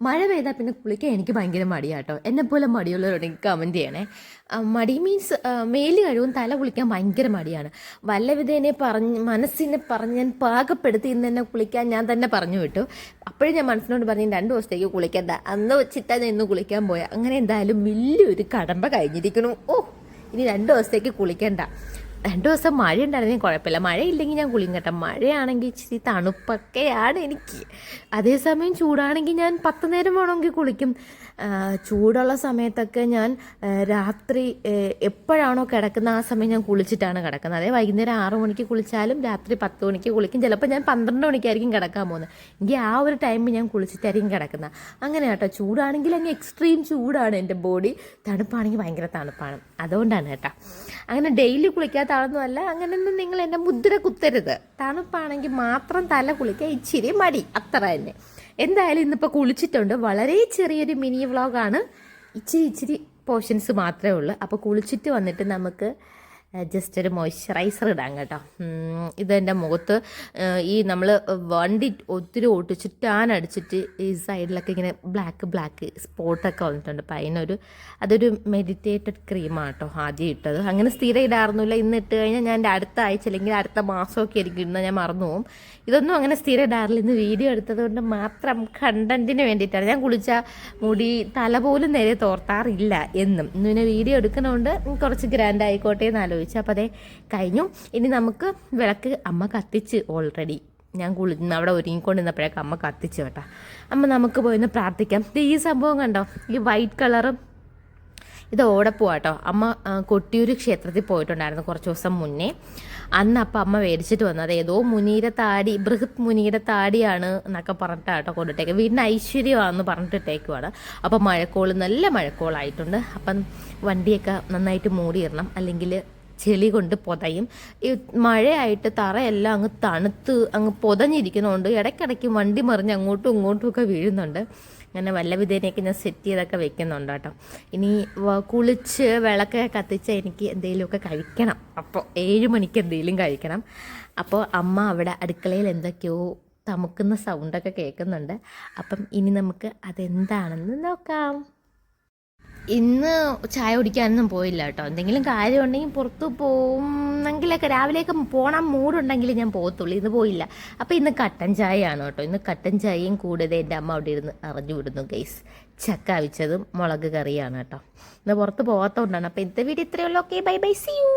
മഴ പെയ്താൽ പിന്നെ കുളിക്കാൻ എനിക്ക് ഭയങ്കര മടിയാട്ടോ. എന്നെപ്പോലെ മടിയുള്ളവരുണ്ടെങ്കിൽ കമൻറ്റ് ചെയ്യണേ. മടി മീൻസ് മേല് കഴിവും തല കുളിക്കാൻ ഭയങ്കര മടിയാണ്. വല്ല വിധേനെ മനസ്സിനെ പറഞ്ഞ് ഞാൻ പാകപ്പെടുത്തി ഇന്ന് തന്നെ കുളിക്കാൻ ഞാൻ തന്നെ പറഞ്ഞു വിട്ടു. അപ്പോഴും ഞാൻ മനസ്സിനോട് പറഞ്ഞു 2 ദിവസത്തേക്ക് കുളിക്കണ്ട, അന്ന് വെച്ചിട്ടാണ് ഞാൻ ഇന്ന് കുളിക്കാൻ പോയാൽ. അങ്ങനെ എന്തായാലും വലിയൊരു കടമ്പ കഴിഞ്ഞിരിക്കണു. ഇനി 2 ദിവസത്തേക്ക് കുളിക്കണ്ട. 2 ദിവസം മഴ ഉണ്ടായിരുന്നെങ്കിൽ കുഴപ്പമില്ല, മഴയില്ലെങ്കിൽ ഞാൻ കുളിക്കും കേട്ടോ. മഴയാണെങ്കിൽ ഇച്ചിരി തണുപ്പൊക്കെയാണ് എനിക്ക്. അതേസമയം ചൂടാണെങ്കിൽ ഞാൻ 10 നേരം വേണമെങ്കിൽ കുളിക്കും. ചൂടുള്ള സമയത്തൊക്കെ ഞാൻ രാത്രി എപ്പോഴാണോ കിടക്കുന്നത് ആ സമയം ഞാൻ കുളിച്ചിട്ടാണ് കിടക്കുന്നത്. അതേ വൈകുന്നേരം 6 മണിക്ക് കുളിച്ചാലും രാത്രി 10 മണിക്ക് കുളിക്കും. ചിലപ്പോൾ ഞാൻ 12 മണിക്കായിരിക്കും കിടക്കാൻ പോകുന്നത്. എങ്കിൽ ആ ഒരു ടൈമിൽ ഞാൻ കുളിച്ചിട്ടായിരിക്കും കിടക്കുന്നത്. അങ്ങനെ കേട്ടോ. ചൂടാണെങ്കിൽ അങ്ങ് എക്സ്ട്രീം ചൂടാണ് എൻ്റെ ബോഡി, തണുപ്പാണെങ്കിൽ ഭയങ്കര തണുപ്പാണ്. അതുകൊണ്ടാണ് കേട്ടോ. അങ്ങനെ ഡെയിലി കുളിക്കാത്ത ആളൊന്നുമല്ല. അങ്ങനെയൊന്നും നിങ്ങൾ എൻ്റെ മുദ്ര കുത്തരുത്. തണുപ്പാണെങ്കിൽ മാത്രം തല കുളിക്കാൻ ഇച്ചിരി മടി, അത്ര തന്നെ. എന്തായാലും ഇന്നിപ്പോൾ കുളിച്ചിട്ടുണ്ട്. വളരെ ചെറിയൊരു മിനി വ്ളോഗാണ്. ഇച്ചിരി പോർഷൻസ് മാത്രമേ ഉള്ളൂ. അപ്പോൾ കുളിച്ചിട്ട് വന്നിട്ട് നമുക്ക് ജസ്റ്റ് ഒരു മോയ്സ്ചറൈസർ ഇടാം കേട്ടോ. ഇതെൻ്റെ മുഖത്ത് ഈ നമ്മൾ വണ്ടി ഒത്തിരി ഓട്ടിച്ച് ടാൻ അടിച്ചിട്ട് ഈ സൈഡിലൊക്കെ ഇങ്ങനെ ബ്ലാക്ക് സ്പോട്ടൊക്കെ വന്നിട്ടുണ്ട്. അപ്പം അതൊരു മെഡിറ്റേറ്റഡ് ക്രീമാണ് കേട്ടോ ആദ്യം ഇട്ടത്. അങ്ങനെ സ്ഥിരം ഇടാറുന്നില്ല. ഇന്ന് ഇട്ട് കഴിഞ്ഞാൽ ഞാൻ അടുത്ത ആഴ്ച അല്ലെങ്കിൽ അടുത്ത മാസമൊക്കെ ആയിരിക്കും ഇടുന്നത്, ഞാൻ മറന്നു പോകും. ഇതൊന്നും അങ്ങനെ സ്ഥിരം ഇടാറില്ല. ഇന്ന് വീഡിയോ എടുത്തത് കൊണ്ട് മാത്രം കണ്ടന്റിന് വേണ്ടിയിട്ടാണ്. ഞാൻ കുളിച്ച മുടി തല പോലും നേരെ തോർത്താറില്ല എന്നും. ഇന്ന് പിന്നെ വീഡിയോ എടുക്കുന്നതുകൊണ്ട് കുറച്ച് ഗ്രാൻഡ് ആയിക്കോട്ടെ എന്ന് ആലോചിച്ചു. അപ്പോൾ അതേ കഴിഞ്ഞു. ഇനി നമുക്ക് വിളക്ക് അമ്മ കത്തിച്ച് ഓൾറെഡി. ഞാൻ അവിടെ ഒരുങ്ങിക്കൊണ്ടിരുന്നപ്പോഴേക്കും അമ്മ കത്തിച്ചു കേട്ടോ. അമ്മ നമുക്ക് പോയിന്ന് പ്രാർത്ഥിക്കാം. ഈ സംഭവം കണ്ടോ, ഈ വൈറ്റ് കളറും ഇത് ഓടപ്പൂവാട്ടോ. അമ്മ കൊട്ടിയൂർ ക്ഷേത്രത്തിൽ പോയിട്ടുണ്ടായിരുന്നു കുറച്ച് ദിവസം മുന്നേ. അന്ന് അപ്പം അമ്മ മേടിച്ചിട്ട് വന്നത് ഏതോ മുനിയുടെ താടി, ബൃഹത് മുനിയുടെ താടിയാണ് എന്നൊക്കെ പറഞ്ഞിട്ടാട്ടോ കൊണ്ടിട്ടേക്ക്. വീടിന് ഐശ്വര്യമാണെന്ന് പറഞ്ഞിട്ടിട്ടേക്കുവാണ്. അപ്പം നല്ല മഴക്കോളായിട്ടുണ്ട്. അപ്പം വണ്ടിയൊക്കെ നന്നായിട്ട് മൂടിയിടണം, അല്ലെങ്കിൽ ചെളി കൊണ്ട് പൊതയും. ഈ മഴയായിട്ട് തറയെല്ലാം അങ്ങ് തണുത്ത് അങ്ങ് പൊതഞ്ഞിരിക്കുന്നതുകൊണ്ട് ഇടയ്ക്കിടയ്ക്ക് വണ്ടി മറിഞ്ഞ് അങ്ങോട്ടും ഇങ്ങോട്ടും ഒക്കെ വീഴുന്നുണ്ട്. അങ്ങനെ വല്ല വിധേനയൊക്കെ ഞാൻ സെറ്റ് ചെയ്തൊക്കെ വെക്കുന്നുണ്ട് കേട്ടോ. ഇനി കുളിച്ച് വിളക്കൊക്കെ കത്തിച്ച് എനിക്ക് എന്തെങ്കിലുമൊക്കെ കഴിക്കണം. അപ്പോൾ 7 മണിക്ക് എന്തെങ്കിലും കഴിക്കണം. അപ്പോൾ അമ്മ അവിടെ അടുക്കളയിൽ എന്തൊക്കെയോ തമുക്കുന്ന സൗണ്ടൊക്കെ കേൾക്കുന്നുണ്ട്. അപ്പം ഇനി നമുക്ക് അതെന്താണെന്ന് നോക്കാം. ഇന്ന് ചായ കുടിക്കാനൊന്നും പോയില്ല കേട്ടോ. എന്തെങ്കിലും കാര്യം ഉണ്ടെങ്കിൽ പുറത്ത് പോകുന്നെങ്കിലൊക്കെ രാവിലെയൊക്കെ പോകണം മൂടുണ്ടെങ്കിൽ ഞാൻ പോകത്തുള്ളൂ. ഇന്ന് പോയില്ല. അപ്പോൾ ഇന്ന് കട്ടൻ ചായയാണ് കേട്ടോ. ഇന്ന് കട്ടൻ ചായയും കൂടാതെ എൻ്റെ അമ്മ അവിടെ ഇരുന്ന് അറിഞ്ഞു വിടുന്നു ഗൈസ്. ചക്ക അവിച്ചതും മുളക് കറിയാണ് കേട്ടോ. ഇന്ന് പുറത്ത് പോകാത്തതുകൊണ്ടാണ്. അപ്പോൾ ഇന്നത്തെ വീഡിയോ ഇത്രയേ ഉള്ളൂ. Okay, bye bye, see U.